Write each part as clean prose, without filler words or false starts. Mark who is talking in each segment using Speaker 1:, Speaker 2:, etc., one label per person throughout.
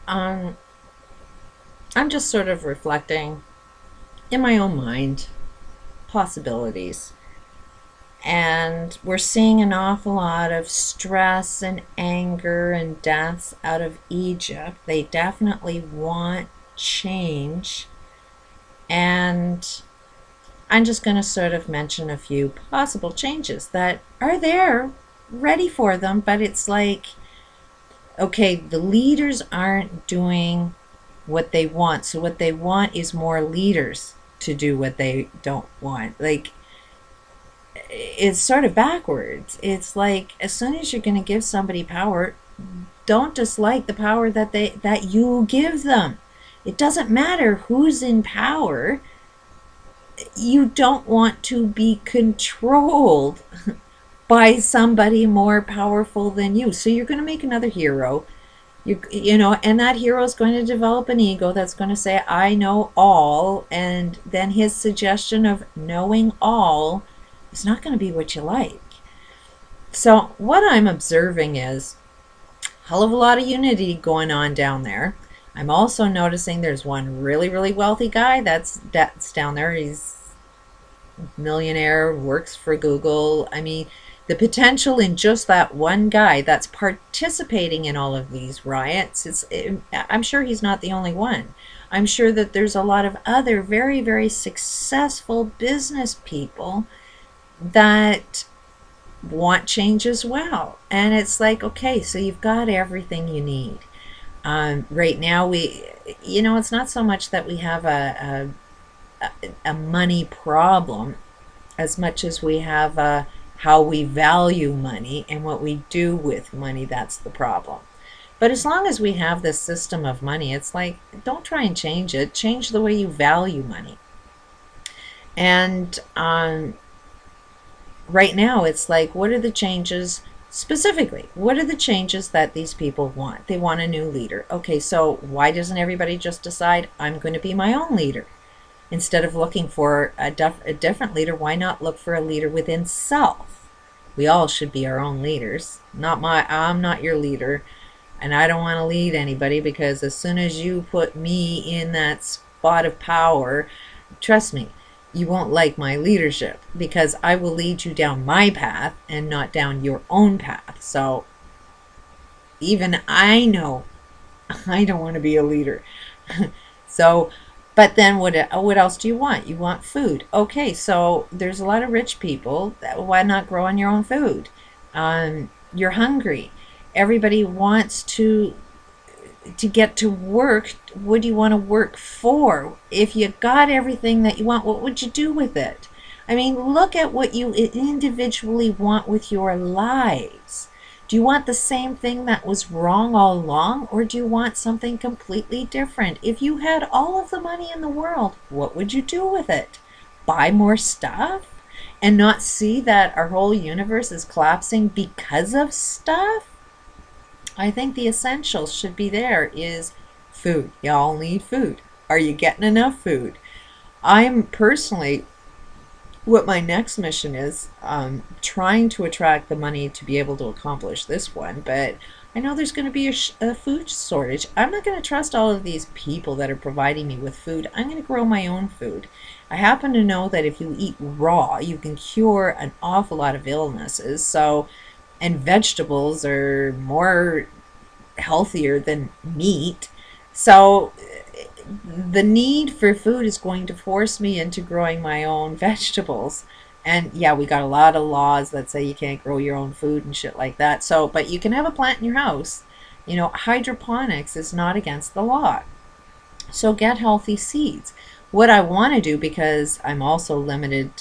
Speaker 1: Um, I'm just sort of reflecting in my own mind possibilities. And we're seeing an awful lot of stress and anger and deaths out of Egypt. They definitely want change. And I'm just going to sort of mention a few possible changes that are there, ready for them, but it's like, okay, the leaders aren't doing what they want. So what they want is more leaders to do what they don't want. Like, it's sort of backwards. It's like as soon as you're going to give somebody power, don't dislike the power that you give them. It doesn't matter who's in power. You don't want to be controlled by somebody more powerful than you. So you're going to make another hero. And that hero is going to develop an ego that's going to say, I know all. And then his suggestion of knowing all is not going to be what you like. So what I'm observing is a hell of a lot of unity going on down there. I'm also noticing there's one really, really wealthy guy that's down there. He's a millionaire, works for Google. I mean, the potential in just that one guy that's participating in all of these riots I'm sure he's not the only one. I'm sure that there's a lot of other very, very successful business people that want change as well. And it's like, okay, so you've got everything you need. Right now, it's not so much that we have a money problem as much as we have how we value money and what we do with money. That's the problem. But as long as we have this system of money, it's like, don't try and change it. Change the way you value money. And right now, it's like, what are the changes specifically? What are the changes that these people want? They want a new leader. Okay, so why doesn't everybody just decide, I'm going to be my own leader? Instead of looking for a different leader, why not look for a leader within self? We all should be our own leaders. I'm not your leader, and I don't want to lead anybody, because as soon as you put me in that spot of power, trust me, you won't like my leadership, because I will lead you down my path and not down your own path. So even I know I don't want to be a leader. So, but then what else do you want? You want food. Okay, so there's a lot of rich people. Why not grow on your own food? You're hungry. Everybody wants to get to work. What do you want to work for? If you got everything that you want, what would you do with it? I mean, look at what you individually want with your lives. Do you want the same thing that was wrong all along, or do you want something completely different? If you had all of the money in the world, what would you do with it? Buy more stuff and not see that our whole universe is collapsing because of stuff? I think the essentials should be there is food. Y'all need food. Are you getting enough food? I'm personally, what my next mission is, trying to attract the money to be able to accomplish this one, but I know there's going to be a food shortage. I'm not going to trust all of these people that are providing me with food. I'm going to grow my own food. I happen to know that if you eat raw, you can cure an awful lot of illnesses. So, and vegetables are more healthier than meat. So the need for food is going to force me into growing my own vegetables. And yeah, we got a lot of laws that say you can't grow your own food and shit like that. So, but you can have a plant in your house. Hydroponics is not against the law. So get healthy seeds. What I want to do, because I'm also limited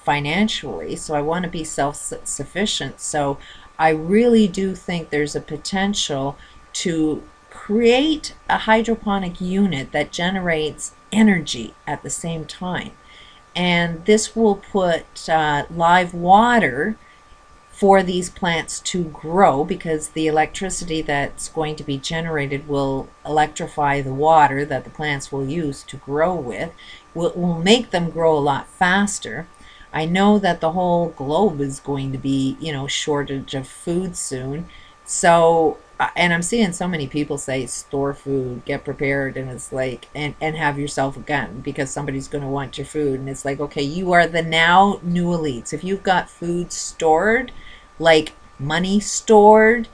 Speaker 1: financially, so I want to be self-sufficient. So I really do think there's a potential to create a hydroponic unit that generates energy at the same time. And this will put live water for these plants to grow, because the electricity that's going to be generated will electrify the water that the plants will use to grow with. Will make them grow a lot faster. I know that the whole globe is going to be, shortage of food soon. So and I'm seeing so many people say store food, get prepared, and it's like, and have yourself a gun because somebody's going to want your food. And it's like, okay, you are the now new elites. If you've got food stored, like money stored,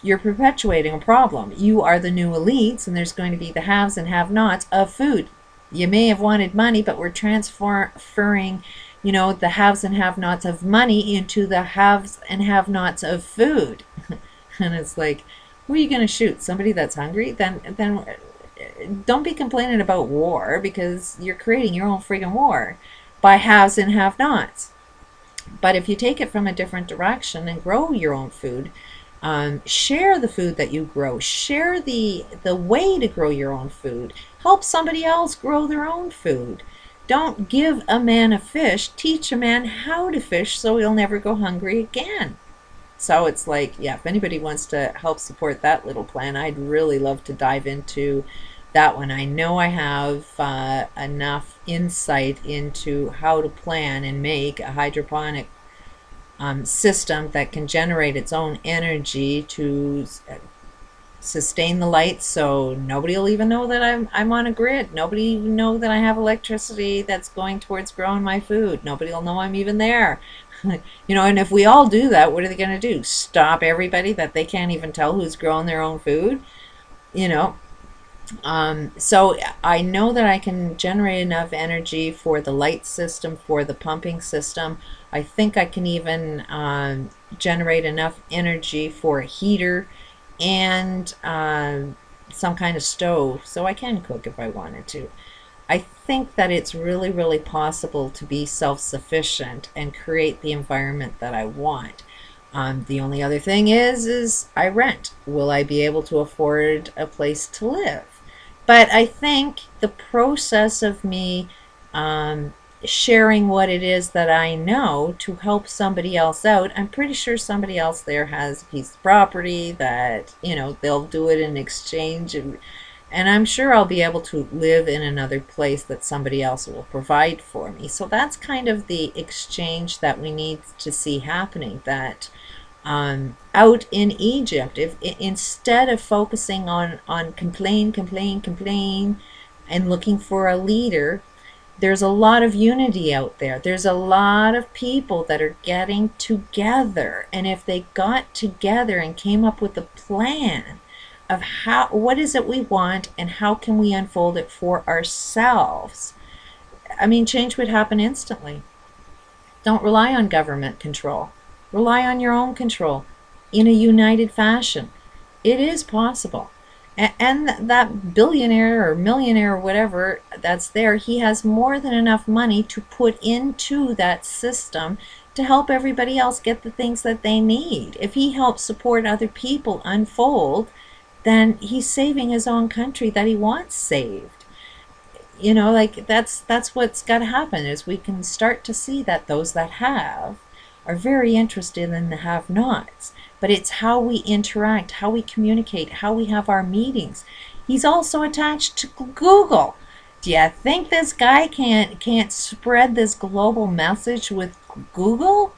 Speaker 1: you're perpetuating a problem. You are the new elites, and there's going to be the haves and have-nots of food. You may have wanted money, but we're transferring, the haves and have-nots of money into the haves and have-nots of food. And it's like, who are you going to shoot? Somebody that's hungry? Then don't be complaining about war, because you're creating your own friggin' war by haves and have-nots. But if you take it from a different direction and grow your own food, share the food that you grow, share the way to grow your own food, help somebody else grow their own food. Don't give a man a fish, teach a man how to fish so he'll never go hungry again. So it's like, yeah, if anybody wants to help support that little plan, I'd really love to dive into that one. I know I have enough insight into how to plan and make a hydroponic system that can generate its own energy to sustain the light, so nobody will even know that I'm on a grid. Nobody even know that I have electricity that's going towards growing my food. Nobody will know I'm even there. And if we all do that, what are they going to do? Stop everybody that they can't even tell who's growing their own food? So I know that I can generate enough energy for the light system, for the pumping system. I think I can even generate enough energy for a heater and some kind of stove, so I can cook if I wanted to. I think that it's really, really possible to be self-sufficient and create the environment that I want. The only other thing is I rent. Will I be able to afford a place to live? But I think the process of me sharing what it is that I know to help somebody else out, I'm pretty sure somebody else there has a piece of property that, they'll do it in exchange. And I'm sure I'll be able to live in another place that somebody else will provide for me. So that's kind of the exchange that we need to see happening, that out in Egypt, if instead of focusing on complain, and looking for a leader, there's a lot of unity out there. There's a lot of people that are getting together. And if they got together and came up with a plan of what is it we want and how can we unfold it for ourselves, change would happen instantly. Don't rely on government control. Rely on your own control in a united fashion. It is possible. And that billionaire or millionaire or whatever that's there, he has more than enough money to put into that system to help everybody else get the things that they need. If he helps support other people unfold, then he's saving his own country that he wants saved. That's what's got to happen, is we can start to see that those that have are very interested in the have-nots. But it's how we interact, how we communicate, how we have our meetings. He's also attached to Google. Do you think this guy can't spread this global message with Google?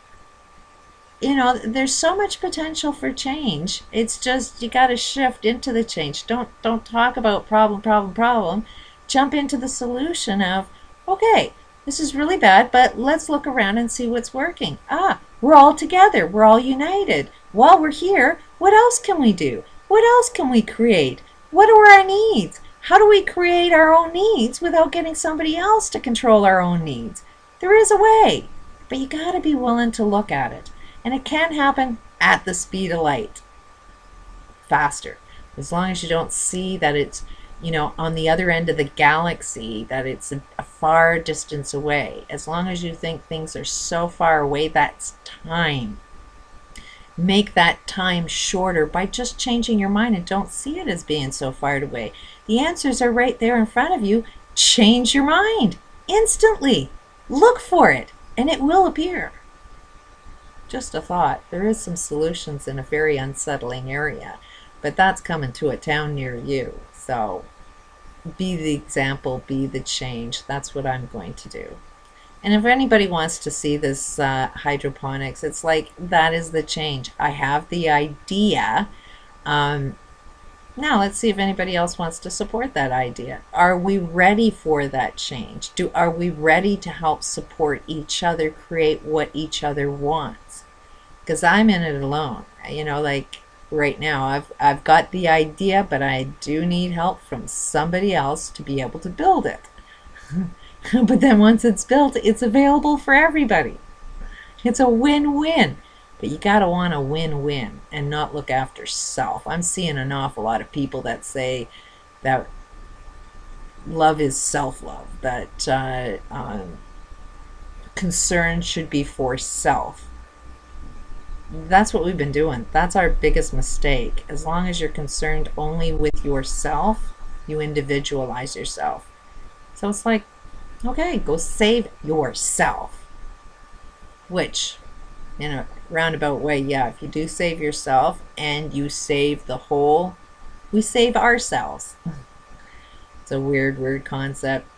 Speaker 1: There's so much potential for change. It's just you got to shift into the change. Don't talk about problem. Jump into the solution of, okay, this is really bad, but let's look around and see what's working. We're all together. We're all united. While we're here, what else can we do? What else can we create? What are our needs? How do we create our own needs without getting somebody else to control our own needs? There is a way, but you got to be willing to look at it. And it can happen at the speed of light. Faster. As long as you don't see that it's, on the other end of the galaxy, that it's a far distance away. As long as you think things are so far away, that's time. Make that time shorter by just changing your mind, and don't see it as being so far away. The answers are right there in front of you. Change your mind instantly. Look for it, and it will appear. Just a thought. There is some solutions in a very unsettling area, but that's coming to a town near you. So be the example, be the change. That's what I'm going to do. And if anybody wants to see this hydroponics, it's like, that is the change. I have the idea. Um, Now let's see if anybody else wants to support that idea. Are we ready for that change? Are we ready to help support each other create what each other wants? Because I'm in it alone. Like right now, I've got the idea, but I do need help from somebody else to be able to build it. But then once it's built, it's available for everybody. It's a win-win. But you gotta want a win-win and not look after self. I'm seeing an awful lot of people that say that love is self-love, that concern should be for self. That's what we've been doing. That's our biggest mistake. As long as you're concerned only with yourself, you individualize yourself. So it's like, okay, go save yourself. Which, in a roundabout way, yeah, if you do save yourself and you save the whole, we save ourselves. It's a weird concept.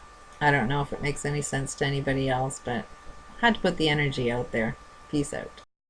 Speaker 1: I don't know if it makes any sense to anybody else, but I had to put the energy out there. Peace out.